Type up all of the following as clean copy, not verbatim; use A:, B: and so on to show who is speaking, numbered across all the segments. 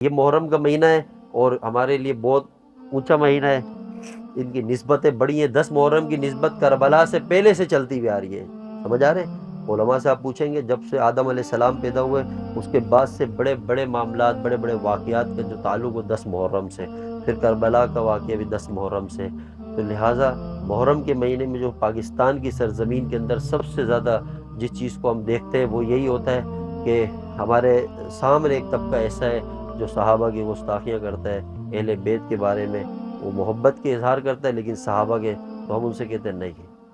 A: یہ محرم کا مہینہ ہے اور ہمارے لیے بہت اونچا مہینہ ہے، ان کی نسبتیں بڑی ہیں۔ 10 محرم کی نسبت کربلا سے پہلے سے چلتی ہوئی آ رہی ہے، سمجھ آ رہے ہیں؟ علماء سے آپ پوچھیں گے جب سے آدم علیہ السلام پیدا ہوئے اس کے بعد سے بڑے بڑے معاملات، بڑے بڑے واقعات کا جو تعلق ہو 10 محرم سے، پھر کربلا کا واقعہ بھی 10 محرم سے۔ تو لہٰذا محرم کے مہینے میں جو پاکستان کی سرزمین کے اندر سب سے زیادہ جس چیز کو ہم دیکھتے ہیں وہ یہی ہوتا ہے کہ ہمارے سامنے ایک طبقہ ایسا ہے جو صحابہ کی گستاخیاں کرتا ہے، اہل بیت کے بارے میں وہ محبت کے اظہار کرتا ہے، لیکن صحابہ کے تو ہم ان سے کہتے ہیں نہیں،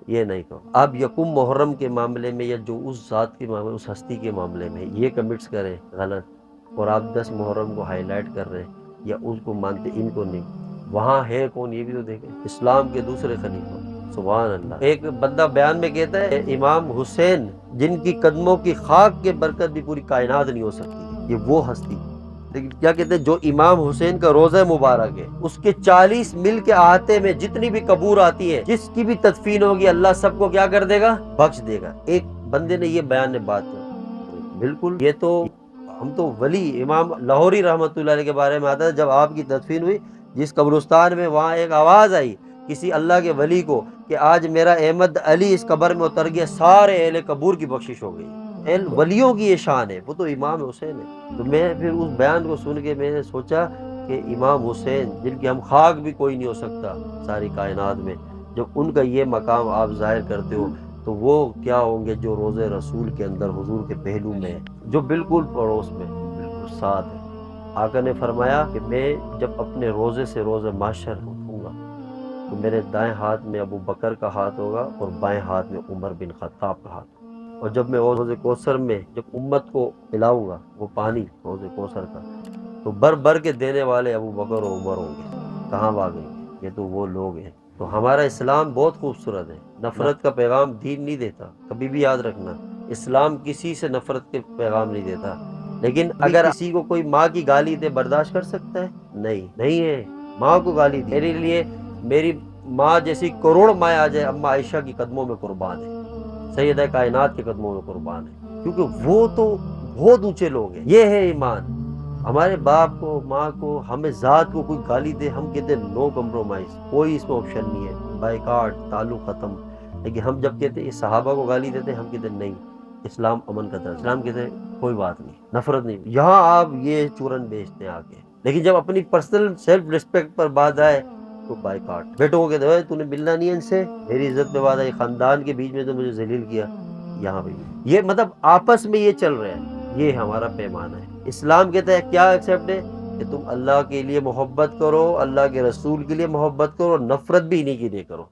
A: یہ نہیں کہو۔ آپ یکم محرم کے معاملے میں یا جو اس ذات کے معاملے، اس ہستی کے معاملے میں یہ کمٹس کریں غلط، اور آپ 10 محرم کو ہائی لائٹ کر رہے ہیں یا اس کو مانتے ان کو نہیں، وہاں ہے کون یہ بھی تو دیکھیں، اسلام کے دوسرے خلیفہ، سبحان اللہ۔ ایک بندہ بیان میں کہتا ہے امام حسین جن کی قدموں کی خاک کے برکت بھی پوری کائنات نہیں ہو سکتی، یہ وہ ہستی، لیکن کیا کہتے ہیں جو امام حسین کا روضہ مبارک ہے اس کے 40 میل کے احاطے میں جتنی بھی قبور آتی ہیں، جس کی بھی تدفین ہوگی اللہ سب کو کیا کر دے گا؟ بخش دے گا۔ ایک بندے نے یہ بیان بات کی، بالکل یہ تو ہم تو ولی امام لاہوری رحمۃ اللہ علیہ کے بارے میں آتا ہے، جب آپ کی تدفین ہوئی جس قبرستان میں، وہاں ایک آواز آئی کسی اللہ کے ولی کو کہ آج میرا احمد علی اس قبر میں اتر گیا، سارے اہل قبور کی بخشش ہو گئی۔ اہل ولیوں کی یہ شان ہے، وہ تو امام حسین ہے۔ تو میں پھر اس بیان کو سن کے میں نے سوچا کہ امام حسین جن کی ہم خاک بھی کوئی نہیں ہو سکتا ساری کائنات میں، جب ان کا یہ مقام آپ ظاہر کرتے ہو تو وہ کیا ہوں گے جو روضہ رسول کے اندر حضور کے پہلو میں، جو بالکل پڑوس میں، بالکل ساتھ ہے۔ آقا نے فرمایا کہ میں جب اپنے روضے سے روزہ محشر اٹھوں گا تو میرے دائیں ہاتھ میں ابو بکر کا ہاتھ ہوگا اور بائیں ہاتھ میں عمر بن خطاب کا ہاتھ ہوگا، اور جب میں حوض کوثر میں جب امت کو پلاؤں گا وہ پانی حوض کوثر کا، تو بر بر کے دینے والے ابو بکر و عمر ہوں گے۔ کہاں بھاگیں گے؟ یہ تو وہ لوگ ہیں۔ تو ہمارا اسلام بہت خوبصورت ہے، نفرت کا پیغام دین نہیں دیتا، کبھی بھی یاد رکھنا، اسلام کسی سے نفرت کے پیغام نہیں دیتا۔ لیکن اگر کسی کو کوئی ماں کی گالی دے برداشت کر سکتا ہے؟ نہیں، نہیں ہے۔ ماں کو گالی دی، میرے لیے میری ماں جیسی کروڑ مائیں آ جائے اما عائشہ کی قدموں میں قربان ہے، سیدہ کائنات کے قدموں میں قربان ہے، کیونکہ وہ تو بہت اونچے لوگ ہیں۔ یہ ہے ایمان۔ ہمارے باپ کو، ماں کو، ہمیں ذات کو کوئی گالی دے ہم کہتے ہیں نو کمپرومائز، کوئی اس میں آپشن نہیں ہے، بائیکاٹ، تعلق ختم۔ لیکن ہم جب کہتے ہیں یہ صحابہ کو گالی دیتے ہیں، ہم کہتے ہیں نہیں، اسلام امن کا درس، اسلام کہتے ہیں کوئی بات نہیں، نفرت نہیں، یہاں آپ یہ چورن بیچتے ہیں آ کے۔ لیکن جب اپنی پرسنل سیلف ریسپیکٹ پر بات آئے تو بائیکاٹ۔ بیٹوں کو کہتے ہیں تو نے ملنا نہیں ہے ان سے، میری عزت پہ بات آئی، خاندان کے بیچ میں تو مجھے ذلیل کیا، یہاں پہ یہ مطلب آپس میں یہ چل رہا ہے، یہ ہمارا پیمانہ ہے۔ اسلام کہتا ہے کیا ایکسیپٹ ہے کہ تم اللہ کے لیے محبت کرو، اللہ کے رسول کے لیے محبت کرو، اور نفرت بھی انہی کے لیے کرو۔